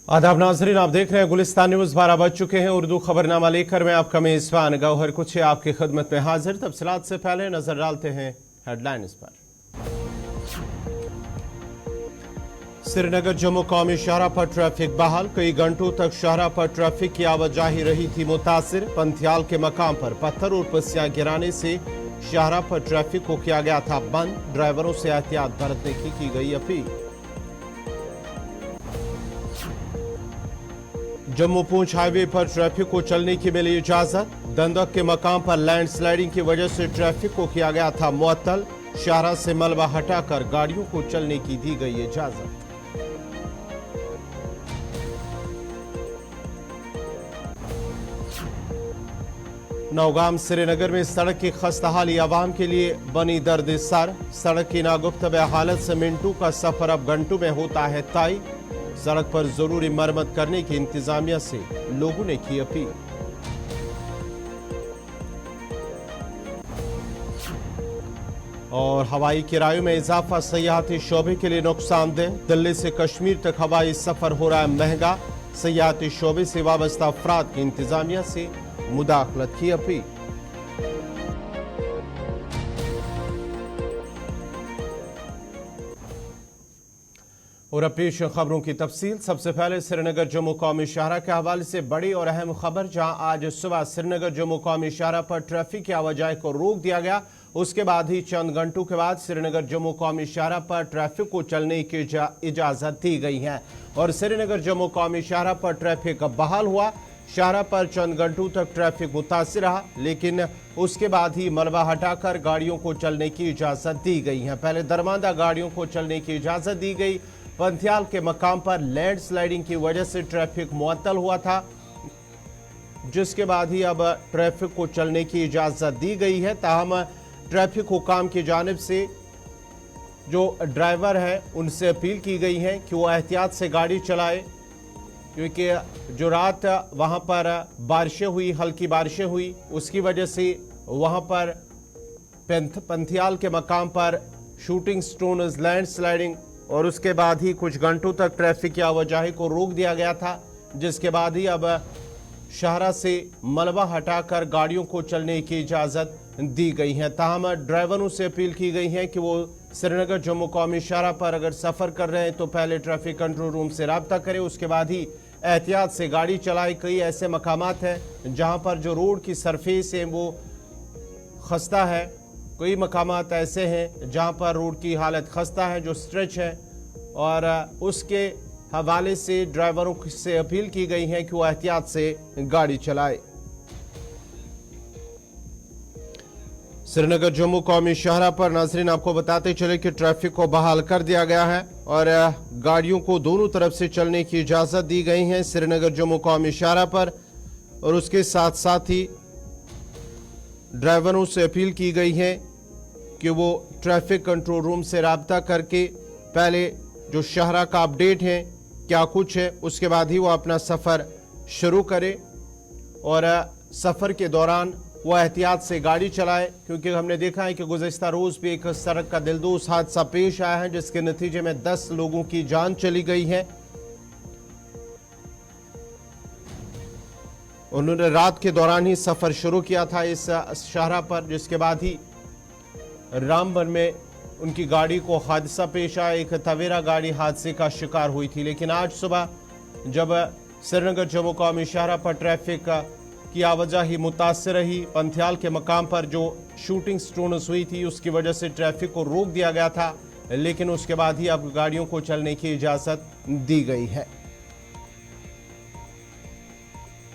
आदाब नाजरीन, आप देख रहे हैं गुलिस्तान न्यूज। 12 बज चुके हैं। उर्दू खबरनामा लेकर मैं आपका मेजबान गौहर कुछ आपकी खिदमत में हाजिर। तफसीलात से पहले नजर डालते हैं हेडलाइंस पर। श्रीनगर जम्मू कौमी शाहरा पर ट्रैफिक बहाल। कई घंटों तक शाहरा पर ट्रैफिक की आवाजाही रही थी मुतासिर। पंथियाल के मकाम पर पत्थर और पस्सियां गिराने से शाहरा पर ट्रैफिक को किया गया था बंद। ड्राइवरों से एहतियात बरतने की गई अपील। जम्मू पूंछ हाईवे पर ट्रैफिक को चलने की मिली इजाजत। दंदक के मकाम पर लैंडस्लाइडिंग की वजह से ट्रैफिक को किया गया था मुअत्तल। शाहरा से मलबा हटाकर गाड़ियों को चलने की दी गई इजाजत। नौगाम श्रीनगर में सड़क की खस्ताहाली आवाम के लिए बनी दर्द सर। सड़क की नागुफ्तब हालत से मिनटों का सफर अब घंटों में होता है तय। सड़क पर जरूरी मरम्मत करने की इंतजामिया से लोगों ने की अपील। और हवाई किरायों में इजाफा सयाहती शोबे के लिए नुकसानदेह। दिल्ली से कश्मीर तक हवाई सफर हो रहा है महंगा। सयाहती शोबे से वाबस्ता अफराद की इंतजामिया से मुदाखलत की अपील। और अब पेश खबरों की तफसील। सबसे पहले श्रीनगर जम्मू कौमी शाहरा के हवाले से बड़ी और अहम खबर, जहां आज सुबह श्रीनगर जम्मू कौमी शाहरा पर ट्रैफिक की आवाजाही को रोक दिया गया। उसके बाद ही चंद घंटों के बाद श्रीनगर जम्मू कौमी शाहरा पर ट्रैफिक को चलने की इजाजत दी गई है और श्रीनगर जम्मू कौमी शाहरा पर ट्रैफिक बहाल हुआ। शाहरा पर चंद घंटों तक ट्रैफिक मुतासिर रहा, लेकिन उसके बाद ही मलबा हटाकर गाड़ियों को चलने की इजाजत दी गई है। पहले दरमांदा गाड़ियों को चलने की इजाजत दी गई। पंथियाल के मकाम पर लैंडस्लाइडिंग की वजह से ट्रैफिक मुअत्तल हुआ था, जिसके बाद ही अब ट्रैफिक को चलने की इजाजत दी गई है। ताहम ट्रैफिक हुकाम की जानिब से जो ड्राइवर है उनसे अपील की गई है कि वो एहतियात से गाड़ी चलाए, क्योंकि जो रात वहां पर बारिशें हुई, हल्की बारिशें हुई, उसकी वजह से वहां पर पंथियाल के मकाम पर शूटिंग स्टोन लैंडस्लाइडिंग और उसके बाद ही कुछ घंटों तक ट्रैफिक की आवाजाही को रोक दिया गया था, जिसके बाद ही अब शाहरा से मलबा हटाकर गाड़ियों को चलने की इजाज़त दी गई है। ताहम ड्राइवरों से अपील की गई है कि वो श्रीनगर जम्मू कौमी शाहरा पर अगर सफ़र कर रहे हैं तो पहले ट्रैफिक कंट्रोल रूम से रब्ता करें, उसके बाद ही एहतियात से गाड़ी चलाए। कई ऐसे मकामात हैं जहाँ पर जो रोड की सरफेस है वो खस्ता है, कई मकामात ऐसे हैं जहां पर रोड की हालत खस्ता है, जो स्ट्रेच है, और उसके हवाले से ड्राइवरों से अपील की गई है कि वो एहतियात से गाड़ी चलाए। श्रीनगर जम्मू कौमी शाहरा पर नाजरीन आपको बताते चले कि ट्रैफिक को बहाल कर दिया गया है और गाड़ियों को दोनों तरफ से चलने की इजाज़त दी गई है श्रीनगर जम्मू कौमी शाहरा पर। और उसके साथ साथ ही ड्राइवरों से अपील की गई है कि वो ट्रैफिक कंट्रोल रूम से रब्ता करके पहले जो शाहरा का अपडेट है क्या कुछ है, उसके बाद ही वो अपना सफ़र शुरू करे और सफ़र के दौरान वो एहतियात से गाड़ी चलाए, क्योंकि हमने देखा है कि गुज़श्ता रोज़ भी एक सड़क का दिलदोज़ हादसा पेश आया है जिसके नतीजे में 10 लोगों की जान चली गई है। उन्होंने रात के दौरान ही सफ़र शुरू किया था इस शाहरा पर, जिसके बाद ही रामबन में उनकी गाड़ी को हादसा पेश आया। एक तवेरा गाड़ी हादसे का शिकार हुई थी, लेकिन आज सुबह जब श्रीनगर जम्मू कौमी शाहरा पर ट्रैफिक की आवाजाही मुतासिर रही, पंथियाल के मकाम पर जो शूटिंग स्टोन्स हुई थी उसकी वजह से ट्रैफिक को रोक दिया गया था, लेकिन उसके बाद ही अब गाड़ियों को चलने की इजाज़त दी गई है।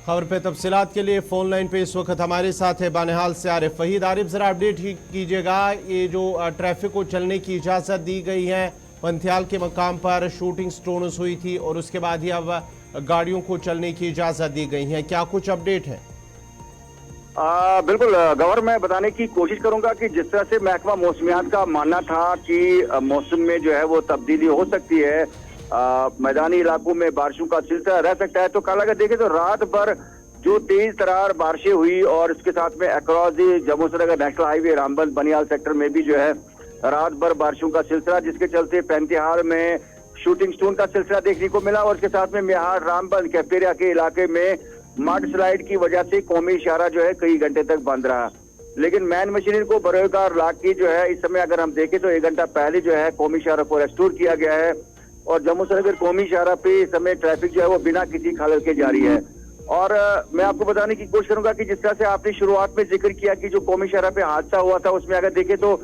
खबर पे तफसीलात के लिए फोन लाइन पे इस वक्त हमारे साथ है बानिहाल से आरिफ फहीद। आरिफ, जरा अपडेट ही कीजिएगा, ये जो ट्रैफिक को चलने की इजाज़त दी गई है, पंथियाल के मकाम पर शूटिंग स्टोन्स हुई थी और उसके बाद ही अब गाड़ियों को चलने की इजाज़त दी गई है, क्या कुछ अपडेट है? बिल्कुल गवर, मैं बताने की कोशिश करूंगा कि जिस तरह से महकमा मौसमियात का मानना था कि मौसम में जो है वो तब्दीली हो सकती है, मैदानी इलाकों में बारिशों का सिलसिला रह सकता है, तो कल अगर देखें तो रात भर जो तेज तरार बारिशें हुई और इसके साथ में across Jammu Srinagar national highway Ramban Banihal sector में भी जो है रात भर बारिशों का सिलसिला, जिसके चलते पैंतीहाल में शूटिंग स्टोन का सिलसिला देखने को मिला और इसके साथ में मेहार रामबन कैफेटेरिया के इलाके में मड स्लाइड की वजह से कौमी शाहरा जो है कई घंटे तक बंद रहा। लेकिन मैन मशीनरी को बरोकार लाके जो है इस समय अगर हम देखें तो 1 घंटा पहले जो है कौमी शाहरा को रेस्टोर किया गया है और जम्मू श्रीनगर कौमी शाहरा पे इस समय ट्रैफिक जो है वो बिना किसी खलल के जारी है। और मैं आपको बताने की कोशिश करूंगा कि जिस तरह से आपने शुरुआत में जिक्र किया कि जो कौमी शाहरा पे हादसा हुआ था उसमें अगर देखें तो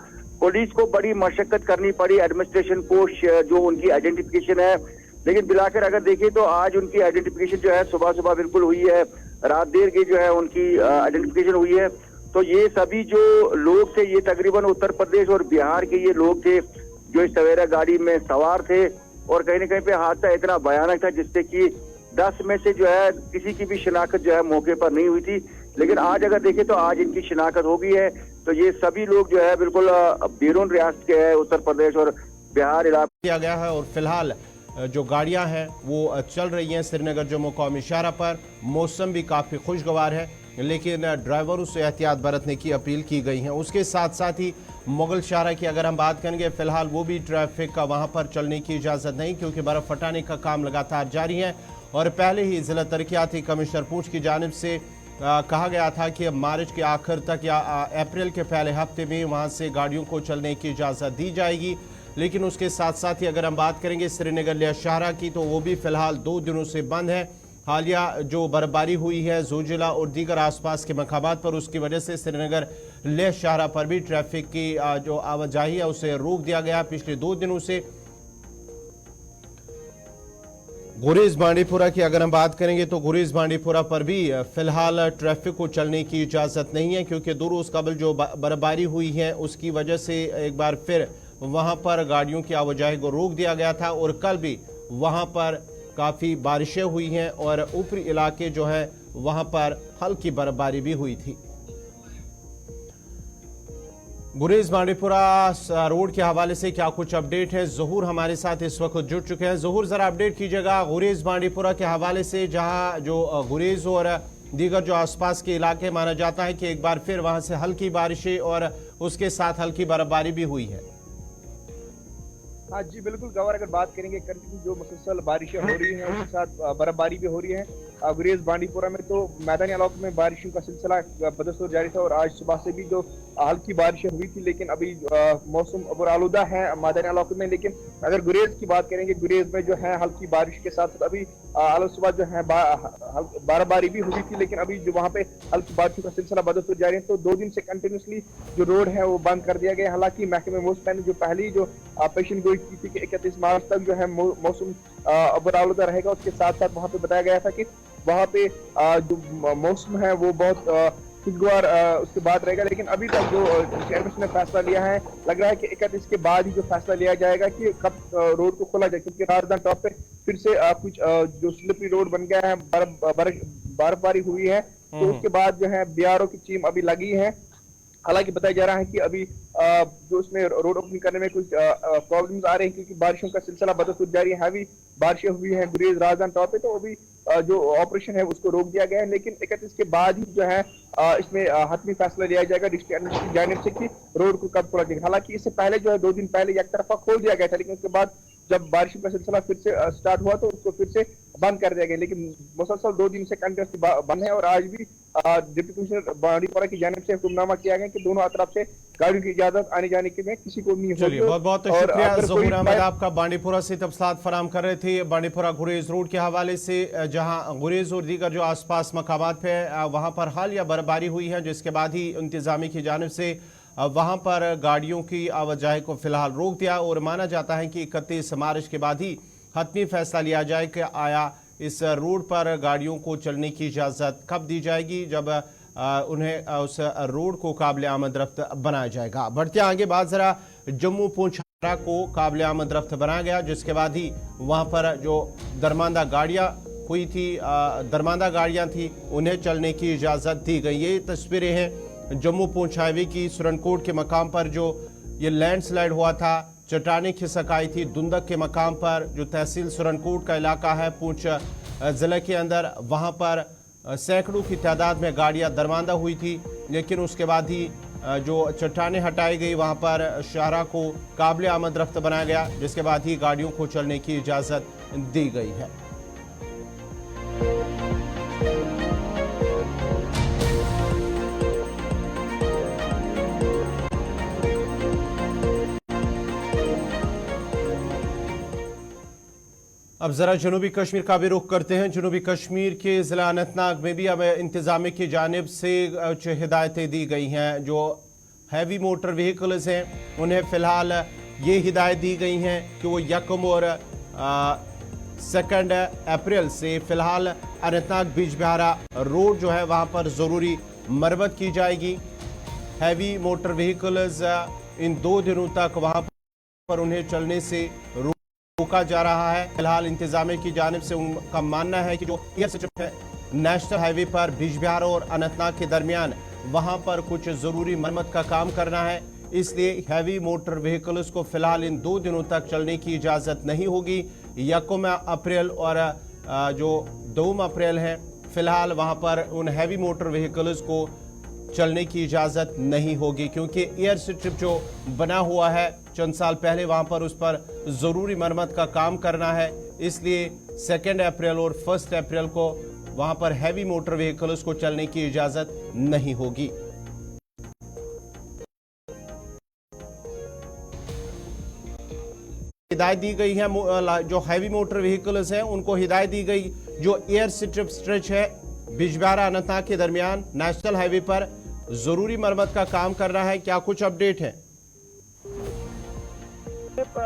पुलिस को बड़ी मशक्कत करनी पड़ी, एडमिनिस्ट्रेशन को जो उनकी आइडेंटिफिकेशन है, लेकिन मिलाकर अगर देखें तो आज उनकी आइडेंटिफिकेशन जो है सुबह सुबह बिल्कुल हुई है, रात देर की जो है उनकी आइडेंटिफिकेशन हुई है। तो ये सभी जो लोग थे ये तकरीबन उत्तर प्रदेश और बिहार के ये लोग थे जो इस सवेरा गाड़ी में सवार थे और कहीं ना कहीं पे हादसा इतना भयानक था जिससे कि 10 में से जो है किसी की भी शिनाख्त जो है मौके पर नहीं हुई थी। लेकिन आज अगर देखें तो आज इनकी शिनाख्त हो गई है। तो ये सभी लोग जो है बिल्कुल बैरून रियासत के है, उत्तर प्रदेश और बिहार इलाके किया गया है और फिलहाल जो गाड़ियां हैं वो चल रही हैं श्रीनगर जम्मू कौमी शाहरा पर। मौसम भी काफ़ी खुशगवार है लेकिन ड्राइवरों से एहतियात बरतने की अपील की गई है। उसके साथ साथ ही मुगल शाहरा की अगर हम बात करेंगे फिलहाल वो भी ट्रैफिक का वहां पर चलने की इजाज़त नहीं क्योंकि बर्फ़ हटाने का काम लगातार जारी है। और पहले ही ज़िला तरक्याती कमिश्नर पूंछ की जानिब से कहा गया था कि मार्च के आखिर तक या अप्रैल के पहले हफ्ते में वहां से गाड़ियों को चलने की इजाज़त दी जाएगी। लेकिन उसके साथ साथ ही अगर हम बात करेंगे श्रीनगर लेह शाहरा की तो वो भी फिलहाल 2 दिनों से बंद है। हालिया जो बर्फबारी हुई है जोजिला और दीगर आसपास के मकामात पर उसकी वजह से श्रीनगर लेह शाहरा पर भी ट्रैफिक की जो आवाजाही है उसे रोक दिया गया। पिछले 2 दिनों से गुरेज बांडीपुरा की अगर हम बात करेंगे तो गुरेज बांडीपुरा पर भी फिलहाल ट्रैफिक को चलने की इजाज़त नहीं है क्योंकि 2 रोज़ कबल जो बर्फबारी हुई है उसकी वजह से एक बार फिर वहां पर गाड़ियों की आवाजाही को रोक दिया गया था और कल भी वहां पर काफ़ी बारिशें हुई हैं और ऊपरी इलाके जो है वहां पर हल्की बर्फबारी भी हुई थी। गुरेज बांडीपुरा रोड के हवाले से क्या कुछ अपडेट है, ज़हूर हमारे साथ इस वक्त जुड़ चुके हैं। ज़हूर ज़रा अपडेट कीजिएगा गुरेज बांडीपुरा के हवाले से जहां जो गुरेज और दीगर जो आसपास के इलाके माना जाता है कि एक बार फिर वहां से हल्की बारिशें और उसके साथ हल्की बर्फबारी भी हुई है। हाँ जी बिल्कुल गवर, अगर बात करेंगे कंटिन्यू जो मुसलसल बारिशें हो रही हैं उसके साथ बर्फबारी भी हो रही है गुरेज बांडीपुरा में। तो मैदानी इलाकों में बारिशों का सिलसिला बदस्तूर जारी था और आज सुबह से भी जो हल्की बारिशें हुई थी लेकिन अभी मौसम आलूदा है मैदानी इलाकों में। लेकिन अगर गुरेज की बात करेंगे गुरेज में जो है हल्की बारिश के साथ साथ अभी सुबह जो है बर्फबारी भी हुई थी लेकिन अभी जो वहाँ पे हल्की बारिशों का सिलसिला बदस्तूर जारी है। तो 2 दिन से कंटिन्यूसली जो रोड है वो बंद कर दिया गया। हालांकि महकमे मौसम ने जो पहली जो पेशन गोई की थी कि 31 मार्च तक जो है मौसम आलूदा रहेगा, उसके साथ साथ वहाँ पे बताया गया था कि वहाँ पे जो मौसम है वो बहुत खुशगवार उसके बाद रहेगा। लेकिन अभी तक जो चेयरमैन ने फैसला लिया है लग रहा है कि 31 के बाद ही जो फैसला लिया जाएगा कि कब रोड को खोला जाए क्योंकि राजधानी टॉप पे फिर से कुछ जो स्लिपरी रोड बन गया है, बर्फबारी हुई है। तो उसके बाद जो है बीआरओ की टीम अभी लगी है। हालांकि बताया जा रहा है कि अभी जो उसमें रोड ओपनिंग करने में कुछ प्रॉब्लम्स आ रहे हैं क्योंकि बारिशों का सिलसिला बदस्तूर जारी है। हैवी बारिशें हुई हैं गुरेज राजधानी टॉप पे, तो अभी जो ऑपरेशन है उसको रोक दिया गया है। लेकिन 31 के बाद ही जो है इसमें हतमी फैसला लिया जाएगा डिस्ट्रिक्ट एडमिनिस्ट्रेशन की जानिब से कि रोड को कब खोला जाएगा। हालांकि इससे पहले जो है 2 दिन पहले एक तरफा खोल दिया गया था लेकिन उसके बाद जब बारिश का सिलसिला फिर से स्टार्ट हुआ तो उसको फिर से बंद कर दिया गया। लेकिन मुसलसल 2 दिन से कंटिन्यूसली बंद है और आज भी डिप्टी कमिश्नर बांडीपुरा की जानिब से हुक्मनामा किया गया कि दोनों तरफ से गाड़ियों की इजाजत आने जाने के में किसी को नहीं होगी। चलिए बहुत बहुत शुक्रिया ज़हूर अहमद, आपका बांडीपुरा से तफसीलात फराम कर रहे थे। बांडीपुरा गुरेज रोड के हवाले से जहां गुरेज और दीगर जो आसपास मकामात पे वहां पर हालिया बर्फबारी हुई है जिसके बाद ही इंतजामी की जानिब से वहां पर गाड़ियों की आवाजाही को फिलहाल रोक दिया और माना जाता है कि 31 मार्च के बाद ही हतमी फैसला लिया जाए कि आया इस रोड पर गाड़ियों को चलने की इजाज़त कब दी जाएगी जब उन्हें उस रोड को काबिल आमद रफ्त बनाया जाएगा। बढ़ते आगे बात ज़रा जम्मू पूंछ को काबिल आमद रफ्त बनाया गया जिसके बाद ही वहाँ पर जो दरमांदा गाड़ियाँ हुई थी दरमांदा गाड़ियाँ थी उन्हें चलने की इजाज़त दी गई। ये तस्वीरें हैं जम्मू पूंछ हाईवे की सुरनकोट के मकाम पर जो ये लैंडस्लाइड हुआ था, चट्टानें खिसक आई थी दुंदक के मकाम पर जो तहसील सुरनकोट का इलाका है पूंछ ज़िले के अंदर। वहाँ पर सैकड़ों की तादाद में गाड़ियाँ दरमांदा हुई थी लेकिन उसके बाद ही जो चट्टानें हटाई गई, वहां पर शाहरा को काबिल आमद रफ्त बनाया गया, जिसके बाद ही गाड़ियों को चलने की इजाज़त दी गई है। अब जरा जनूबी कश्मीर का भी रुख करते हैं। जनूबी कश्मीर के जिला अनंतनाग में भी अब इंतजामिया की जानिब से कुछ हिदायतें दी गई हैं। जो हैवी मोटर व्हीकल्स हैं उन्हें फ़िलहाल ये हिदायत दी गई हैं कि वो 1 और 2 अप्रैल से फ़िलहाल अनंतनाग बिजबिहारा रोड जो है वहाँ पर ज़रूरी मरम्मत की जाएगी। हैवी मोटर व्हीकल्स इन 2 दिनों तक वहाँ पर उन्हें चलने से रोका जा रहा है। फिलहाल इंतजामिया की जानिब से उनका मानना है कि जो एयर सिस्टम है नेशनल हाईवे पर बिजबिहारा और अनंतनाग के दरमियान वहां पर कुछ जरूरी मरम्मत का काम करना है, इसलिए हैवी मोटर व्हीकल्स को फिलहाल इन 2 दिनों तक चलने की इजाजत नहीं होगी। 1 अप्रैल और जो 2 अप्रैल है फिलहाल वहां पर उन हैवी मोटर व्हीकल्स को चलने की इजाज़त नहीं होगी, क्योंकि एयर स्ट्रिप जो बना हुआ है चंद साल पहले वहां पर उस पर ज़रूरी मरम्मत का काम करना है, इसलिए 2 अप्रैल और 1 अप्रैल को वहां पर हैवी मोटर व्हीकल्स को चलने की इजाज़त नहीं होगी। हिदायत दी गई है जो हैवी मोटर व्हीकल्स हैं उनको हिदायत दी गई जो एयर स्ट्रिप स्ट्रेच है बिजबिहारा अनंतनाग के दरमियान नेशनल हाईवे पर जरूरी मरम्मत का काम कर रहा है। क्या कुछ अपडेट है?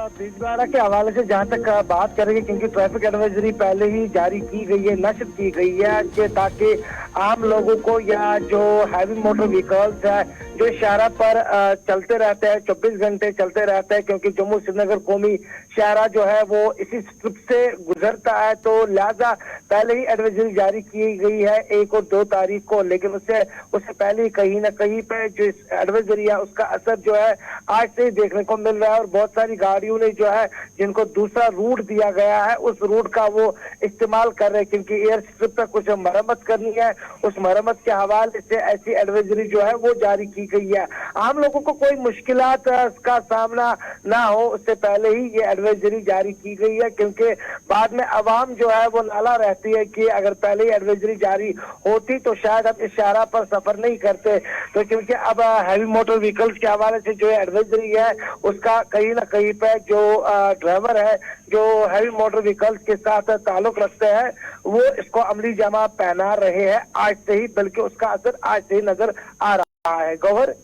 बिजबिहारा के हवाले से जहां तक बात करेंगे, क्योंकि ट्रैफिक एडवाइजरी पहले ही जारी की गई है, नश्र की गई है कि ताकि आम लोगों को या जो हैवी मोटर व्हीकल्स है जो शाहरा पर चलते रहते हैं 24 घंटे चलते रहते हैं, क्योंकि जम्मू श्रीनगर कौमी शाहरा जो है वो इसी स्ट्रिप से गुजरता है, तो लिहाजा पहले ही एडवाइजरी जारी की गई है 1 और 2 तारीख को। लेकिन उससे पहले ही कहीं ना कहीं पे जो एडवाइजरी है उसका असर जो है आज से ही देखने को मिल रहा है, और बहुत सारी गाड़ियों ने जो है जिनको दूसरा रूट दिया गया है उस रूट का वो इस्तेमाल कर रहे हैं, क्योंकि एयर स्ट्रिप पे कुछ मरम्मत करनी है, उस मरम्मत के हवाले से ऐसी एडवाइजरी जो है वो जारी की गई है। आम लोगों को कोई मुश्किलात का सामना ना हो उससे पहले ही ये एडवाइजरी जारी की गई है, क्योंकि बाद में अवाम जो है वो नाला रहती है कि अगर पहले ही एडवाइजरी जारी होती तो शायद हम इस शाहरा पर सफर नहीं करते। तो क्योंकि अब हैवी मोटर व्हीकल्स के हवाले से जो एडवाइजरी है उसका कहीं ना कहीं पे जो ड्राइवर है जो हैवी मोटर व्हीकल्स के साथ ताल्लुक रखते हैं वो इसको अमली जमा पहना रहे हैं आज से ही, बल्कि उसका असर आज से ही नजर आ रहा है। गौहर,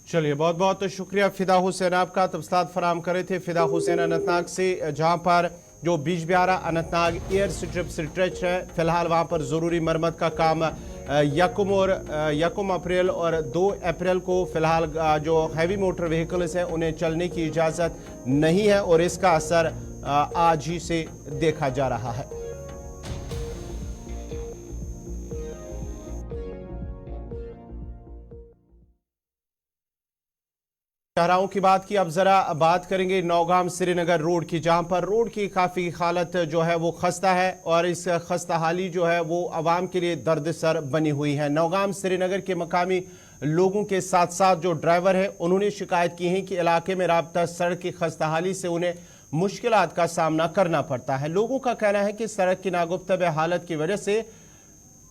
चलिए बहुत बहुत शुक्रिया फिदा हुसैन आपका तफसीलात फराम करे थे। फिदा हुसैन अनंतनाग से, जहां पर जो Bijbehara Anantnag air strip stretch है फिलहाल वहां पर ज़रूरी मरम्मत का काम 1 अप्रैल और 2 अप्रैल को फिलहाल जो हैवी मोटर व्हीकल्स हैं उन्हें चलने की इजाज़त नहीं है, और इसका असर आज ही से देखा जा रहा है। शाहराओं की बात की, अब जरा बात करेंगे नौगाम श्रीनगर रोड की, जहां पर रोड की काफ़ी हालत जो है वो खस्ता है, और इस खस्ता हाली जो है वो आवाम के लिए दर्दसर बनी हुई है। नौगाम श्रीनगर के मकामी लोगों के साथ साथ जो ड्राइवर है उन्होंने शिकायत की है कि इलाके में राब्ता सड़क की खस्ता हाली से उन्हें मुश्किलात का सामना करना पड़ता है। लोगों का कहना है कि सड़क की नागुफ्तब हालत की वजह से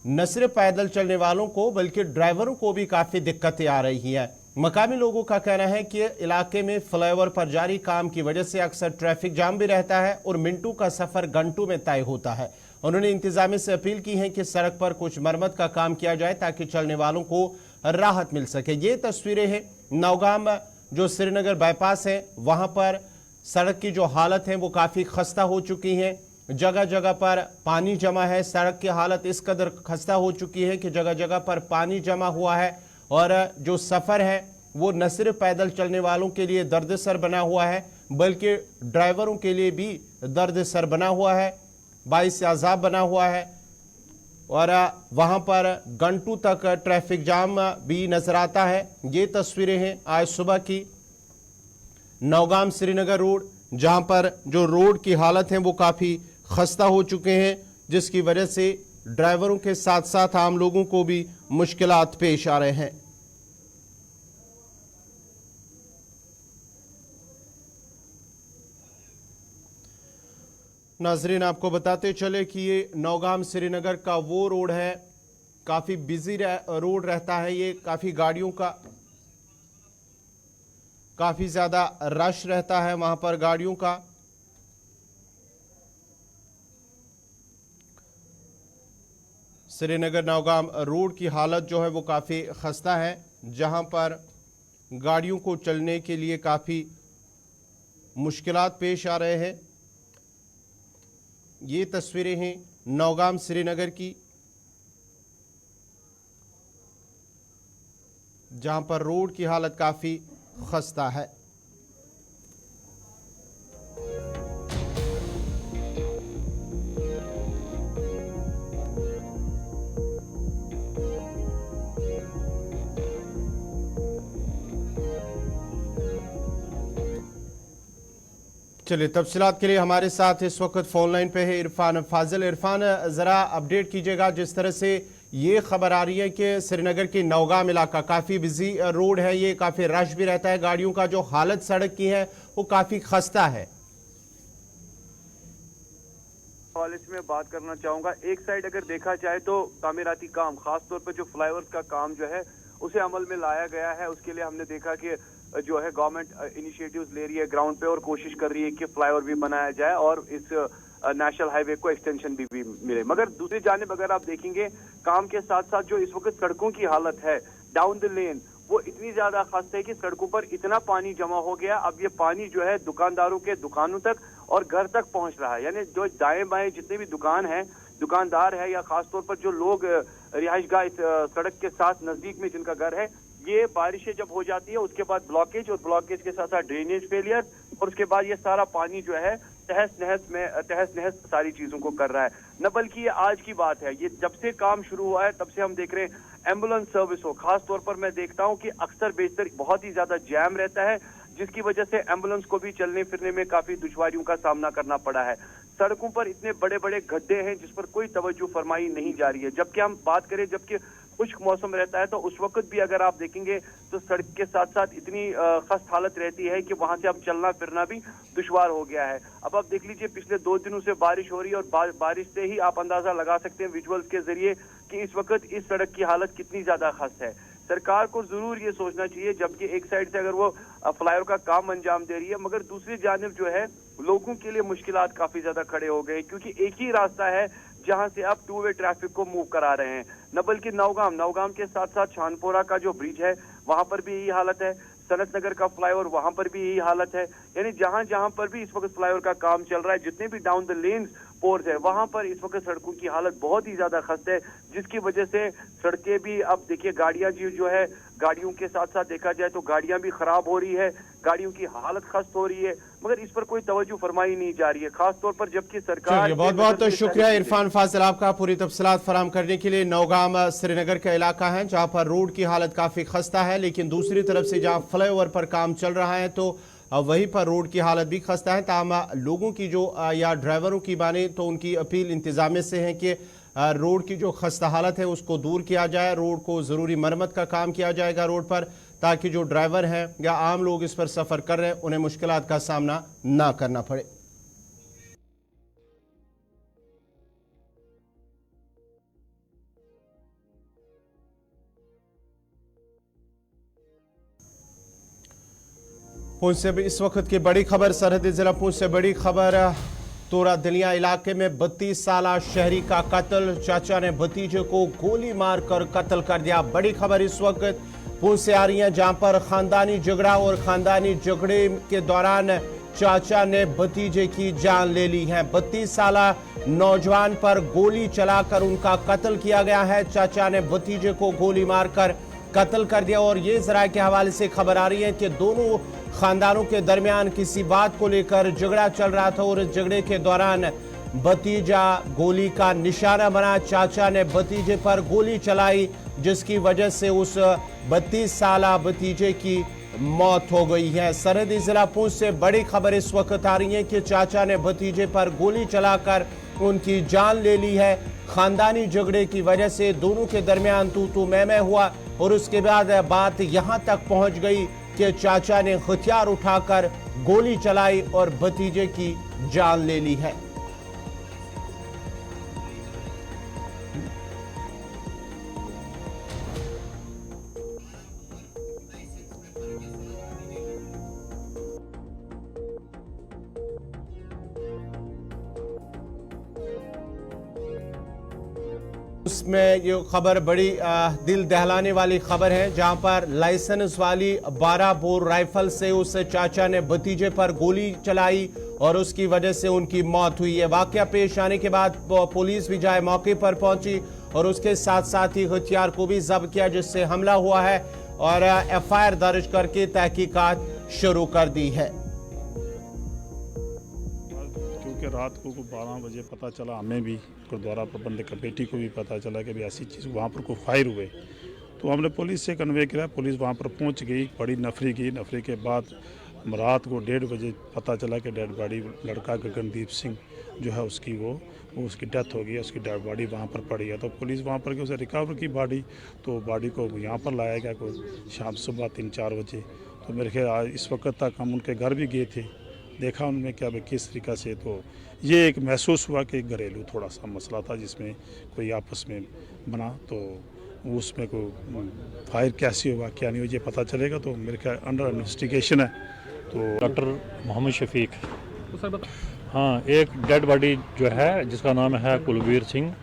न सिर्फ पैदल चलने वालों को बल्कि ड्राइवरों को भी काफ़ी दिक्कतें आ रही हैं। मकामी लोगों का कहना है कि इलाके में फ्लाईओवर पर जारी काम की वजह से अक्सर ट्रैफिक जाम भी रहता है और मिनटों का सफर घंटों में तय होता है। उन्होंने इंतजामिया से अपील की है कि सड़क पर कुछ मरम्मत का काम किया जाए ताकि चलने वालों को राहत मिल सके। ये तस्वीरें हैं नौगाम जो श्रीनगर बाईपास है, वहां पर सड़क की जो हालत है वो काफ़ी खस्ता हो चुकी है। जगह जगह पर पानी जमा है, सड़क की हालत इस कदर खस्ता हो चुकी है कि जगह जगह पर पानी जमा हुआ है, और जो सफ़र है वो न सिर्फ पैदल चलने वालों के लिए दर्दसर बना हुआ है बल्कि ड्राइवरों के लिए भी दर्दसर बना हुआ है, बाइस अज़ाब बना हुआ है, और वहाँ पर घंटों तक ट्रैफिक जाम भी नज़र आता है। ये तस्वीरें हैं आज सुबह की नौगाम श्रीनगर रोड, जहाँ पर जो रोड की हालत है वो काफ़ी खस्ता हो चुके हैं, जिसकी वजह से ड्राइवरों के साथ साथ आम लोगों को भी मुश्किलात पेश आ रहे हैं। नाजरीन, आपको बताते चले कि ये नौगाम श्रीनगर का वो रोड है, काफ़ी बिजी रोड रहता है। ये काफ़ी गाड़ियों का काफ़ी ज़्यादा रश रहता है वहाँ पर गाड़ियों का। श्रीनगर नौगाम रोड की हालत जो है वो काफ़ी खस्ता है, जहाँ पर गाड़ियों को चलने के लिए काफ़ी मुश्किलात पेश आ रहे हैं। ये तस्वीरें हैं नौगाम श्रीनगर की, जहां पर रोड की हालत काफ़ी खस्ता है। चलिए, तफसीलात के लिए हमारे साथ इस वक्त फोन लाइन पे है इरफान फाजिल। इरफान, ज़रा अपडेट कीजिएगा, जिस तरह से ये खबर आ रही है कि श्रीनगर की नौगाम इलाका काफ़ी बिजी रोड है, ये काफ़ी रश भी रहता है गाड़ियों का, जो हालत सड़क की है वो काफ़ी खस्ता है। हवाले से मैं बात करना चाहूंगा। एक साइड अगर देखा जाए तो तामीराती काम, खासतौर पर जो फ्लाईओवर का काम जो है उसे अमल में लाया गया है। उसके लिए हमने देखा कि जो है गवर्नमेंट इनिशिएटिव्स ले रही है ग्राउंड पे और कोशिश कर रही है कि फ्लाईओवर भी बनाया जाए और इस नेशनल हाईवे को एक्सटेंशन भी मिले। मगर दूसरी जानिब अगर आप देखेंगे, काम के साथ साथ जो इस वक्त सड़कों की हालत है डाउन द लेन, वो इतनी ज्यादा खस्ता है कि सड़कों पर इतना पानी जमा हो गया। अब ये पानी जो है दुकानदारों के दुकानों तक और घर तक पहुंच रहा है। यानी जो दाएं बाएं जितने भी दुकानदार है या खासतौर पर जो लोग रिहाइशगाह इस सड़क के साथ नजदीक में जिनका घर है, ये बारिशें जब हो जाती है उसके बाद ब्लॉकेज और ब्लॉकेज के साथ साथ ड्रेनेज फेलियर और उसके बाद ये सारा पानी जो है तहस नहस सारी चीजों को कर रहा है। न बल्कि ये आज की बात है, ये जब से काम शुरू हुआ है तब से हम देख रहे हैं एम्बुलेंस सर्विस हो, खास तौर पर मैं देखता हूं कि अक्सर बेशतर बहुत ही ज्यादा जैम रहता है, जिसकी वजह से एम्बुलेंस को भी चलने फिरने में काफी दुश्वारियों का सामना करना पड़ा है। सड़कों पर इतने बड़े बड़े गड्ढे हैं जिस पर कोई तवज्जो फरमाई नहीं जा रही है। जबकि हम बात करें, जबकि खुश्क मौसम रहता है तो उस वक्त भी अगर आप देखेंगे तो सड़क के साथ साथ इतनी खस्त हालत रहती है कि वहां से अब चलना फिरना भी दुश्वार हो गया है। अब आप देख लीजिए, पिछले 2 दिनों से बारिश हो रही है और बारिश से ही आप अंदाजा लगा सकते हैं विजुअल्स के जरिए कि इस वक्त इस सड़क की हालत कितनी ज्यादा खस्त है। सरकार को जरूर ये सोचना चाहिए, जबकि एक साइड से अगर वो फ्लाईओवर का काम अंजाम दे रही है, मगर दूसरी जानिब जो है लोगों के लिए मुश्किलात काफी ज्यादा खड़े हो गए, क्योंकि एक ही रास्ता है जहां से आप 2 वे ट्रैफिक को मूव करा रहे हैं। न बल्कि नौगाम के साथ साथ शानपोरा का जो ब्रिज है वहां पर भी यही हालत है, सनत नगर का फ्लाईओवर वहां पर भी यही हालत है। यानी जहां पर भी इस वक्त फ्लाईओवर का काम चल रहा है, जितने भी डाउन द लेन्स पोर्स है, वहां पर इस वक्त सड़कों की हालत बहुत ही ज्यादा खस्त है, जिसकी वजह से सड़कें भी, अब देखिए गाड़ियां जो है, गाड़ियों के साथ साथ देखा जाए तो गाड़ियां भी खराब हो रही है, गाड़ियों की हालत खस्त हो रही है, मगर इस पर कोई तवज्जो फरमाई नहीं जा रही है, खासतौर पर जबकि सरकार। बहुत बहुत शुक्रिया इरफान फाजिल आपका पूरी तफसीलात फराहम करने के लिए। नौगाम श्रीनगर का इलाका है जहाँ पर रोड की हालत काफ़ी खस्ता है, लेकिन दूसरी तरफ से जहाँ फ्लाईओवर पर काम चल रहा है तो वहीं पर रोड की हालत भी खस्ता है। ताहम लोगों की जो या ड्राइवरों की माने तो उनकी अपील इंतजामिया से है कि रोड की जो खस्ता हालत है उसको दूर किया जाए, रोड को ज़रूरी मरम्मत का काम किया जाएगा रोड पर, ताकि जो ड्राइवर हैं या आम लोग इस पर सफ़र कर रहे हैं उन्हें मुश्किलात का सामना ना करना पड़े। पुंछ से भी इस वक्त की बड़ी खबर, सरहदी जिला पुंछ से बड़ी खबर। तोरा दलिया इलाके में 32 साला शहरी का कत्ल, चाचा ने भतीजे को गोली मारकर कत्ल कर दिया। बड़ी खबर इस वक्त पुंछ से आ रही है, जहां पर खानदानी झगड़ा और खानदानी झगड़े के दौरान चाचा ने भतीजे की जान ले ली है। 32 साला नौजवान पर गोली चलाकर उनका कत्ल किया गया है। चाचा ने भतीजे को गोली मारकर कत्ल कर दिया और ये जरा के हवाले से खबर आ रही है कि दोनों खानदानों के दरमियान किसी बात को लेकर झगड़ा चल रहा था और इस झगड़े के दौरान भतीजा गोली का निशाना बना। चाचा ने भतीजे पर गोली चलाई, जिसकी वजह से उस 32 साला भतीजे की मौत हो गई है। सरहदी जिला पुंछ से बड़ी खबर इस वक्त आ रही है कि चाचा ने भतीजे पर गोली चलाकर उनकी जान ले ली है। खानदानी झगड़े की वजह से दोनों के दरमियान तू मैं हुआ और उसके बाद बात यहां तक पहुंच गई कि चाचा ने हथियार उठाकर गोली चलाई और भतीजे की जान ले ली है। इसमें ये खबर बड़ी दिल दहलाने वाली खबर है, जहां पर लाइसेंस वाली 12 बोर राइफल से उस चाचा ने भतीजे पर गोली चलाई और उसकी वजह से उनकी मौत हुई है। वाकया पेश आने के बाद पुलिस भी जाए मौके पर पहुंची और उसके साथ साथ ही हथियार को भी जब्त किया जिससे हमला हुआ है और एफआईआर दर्ज करके तहकीकात शुरू कर दी है। क्योंकि रात को 12 बजे पता चला, हमें भी गुरुद्वारा प्रबंधक कमेटी को भी पता चला कि भी ऐसी चीज़ वहाँ पर कोई फायर हुए, तो हमने पुलिस से कन्वे किया। पुलिस वहाँ पर पहुँच गई, बड़ी नफरी की। नफरी के बाद रात को 1:30 बजे पता चला कि डेड बॉडी लड़का गगनदीप सिंह जो है उसकी वो उसकी डेथ हो गई है, उसकी डेड बॉडी वहाँ पर पड़ी है। तो पुलिस वहाँ पर उसे रिकवर की बॉडी, तो बॉडी को यहाँ पर लाया गया कोई शाम सुबह 3-4 बजे। तो मेरे ख्याल इस वक्त तक हम उनके घर भी गए थे, देखा उनमें क्या किस तरीक़ा से, तो ये एक महसूस हुआ कि घरेलू थोड़ा सा मसला था जिसमें कोई आपस में बना, तो उसमें कोई फायर कैसे हुआ क्या नहीं हुआ ये पता चलेगा। तो मेरे ख्याल अंडर इन्वेस्टिगेशन है। तो डॉक्टर मोहम्मद शफीक, हाँ, एक डेड बॉडी जो है जिसका नाम है कुलवीर सिंह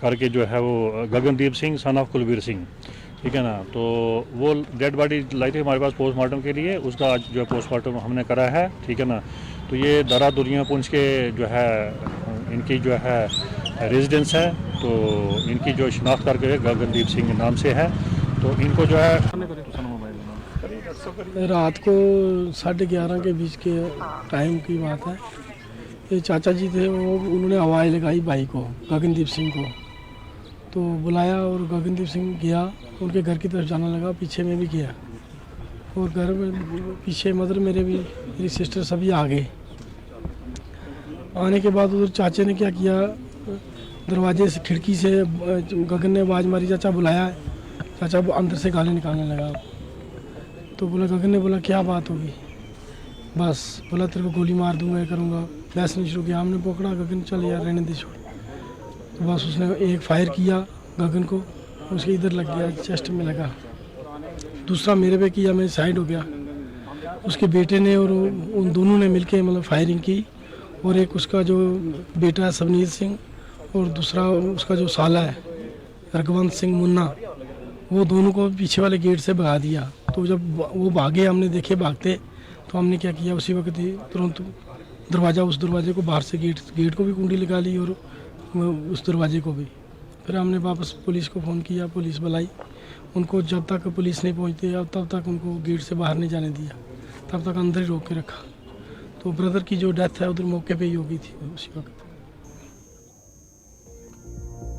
करके, जो है वो गगनदीप सिंह सन ऑफ कुलवीर सिंह, ठीक है ना। तो वो डेड बॉडी लाई थी हमारे पास पोस्टमार्टम के लिए, उसका आज जो है पोस्टमार्टम हमने करा है, ठीक है ना। तो ये दरा दुनिया पुंछ के जो है इनकी जो है रेजिडेंस है, तो इनकी जो शिनाख्त करके गगनदीप सिंह नाम से है, तो इनको जो है रात को 11:30 के बीच के टाइम की बात है। ये चाचा जी थे, वो उन्होंने आवाज़ लगाई भाई को, गगनदीप सिंह को, तो बुलाया और गगनदीप सिंह गया, उनके घर की तरफ जाने लगा, पीछे में भी गया और घर में पीछे मदर मेरी सिस्टर सभी आ गए। आने के बाद उधर चाचे ने क्या किया, दरवाजे से खिड़की से गगन ने आवाज़ मारी, चाचा बुलाया। चाचा अंदर से गाली निकालने लगा, तो बोला, गगन ने बोला क्या बात होगी, बस बोला तेरे को गोली मार दूंगा, ये करूँगा। बहस नहीं शुरू किया, हमने पकड़ा, गगन चल यार रहने दे छोड़। तो बस उसने एक फायर किया गगन को, उसके इधर लग गया, चेस्ट में लगा। दूसरा मेरे पे किया, मैं साइड हो गया। उसके बेटे ने और उन दोनों ने मिलके मतलब फायरिंग की, और एक उसका जो बेटा है सबनीत सिंह और दूसरा उसका जो साला है रघुवंत सिंह मुन्ना, वो दोनों को पीछे वाले गेट से भगा दिया। तो जब वो भागे, हमने देखे भागते, तो हमने क्या किया, उसी वक्त ही तुरंत उस दरवाजे को बाहर से गेट को भी कुंडी लगा ली और उस दरवाजे को भी। फिर हमने वापस पुलिस को फ़ोन किया, पुलिस बुलाई उनको। जब तक पुलिस नहीं पहुंचती तब तक उनको गेट से बाहर नहीं जाने दिया, तब तक अंदर ही रोक के रखा। तो ब्रदर की जो डेथ है उधर मौके पे ही हो गई थी उसी वक्त।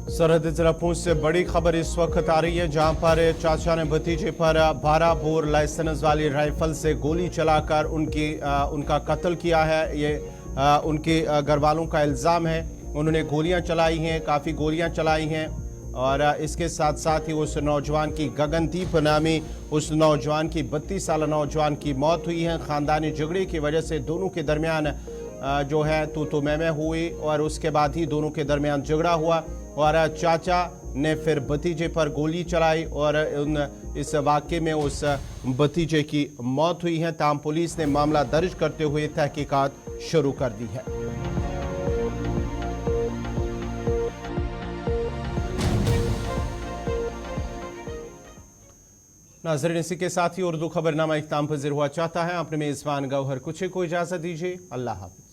सरहदी जिला पुंछ से बड़ी खबर इस वक्त आ रही है, जहां पर चाचा ने भतीजे पर 12 बोर लाइसेंस वाली राइफल से गोली चलाकर उनका कत्ल किया है। ये उनके घर वालों का इल्ज़ाम है, उन्होंने गोलियां चलाई हैं, काफ़ी गोलियां चलाई हैं। और इसके साथ साथ ही उस नौजवान की, गगनदीप नामी उस नौजवान की, 32 साल नौजवान की मौत हुई है। ख़ानदानी झगड़े की वजह से दोनों के दरमियान जो है तू मैं हुई और उसके बाद ही दोनों के दरमियान झगड़ा हुआ और चाचा ने फिर भतीजे पर गोली चलाई और इस वाक़े में उस भतीजे की मौत हुई है। ताहम पुलिस ने मामला दर्ज करते हुए तहकीकात शुरू कर दी है। नाज़रीन, इसी के साथ ही उर्दू खबरनामा इख्तिताम पज़ीर हुआ चाहता है। अपने मेज़बान गौहर कुछे को इजाज़त दीजिए। अल्लाह हाफ़िज़।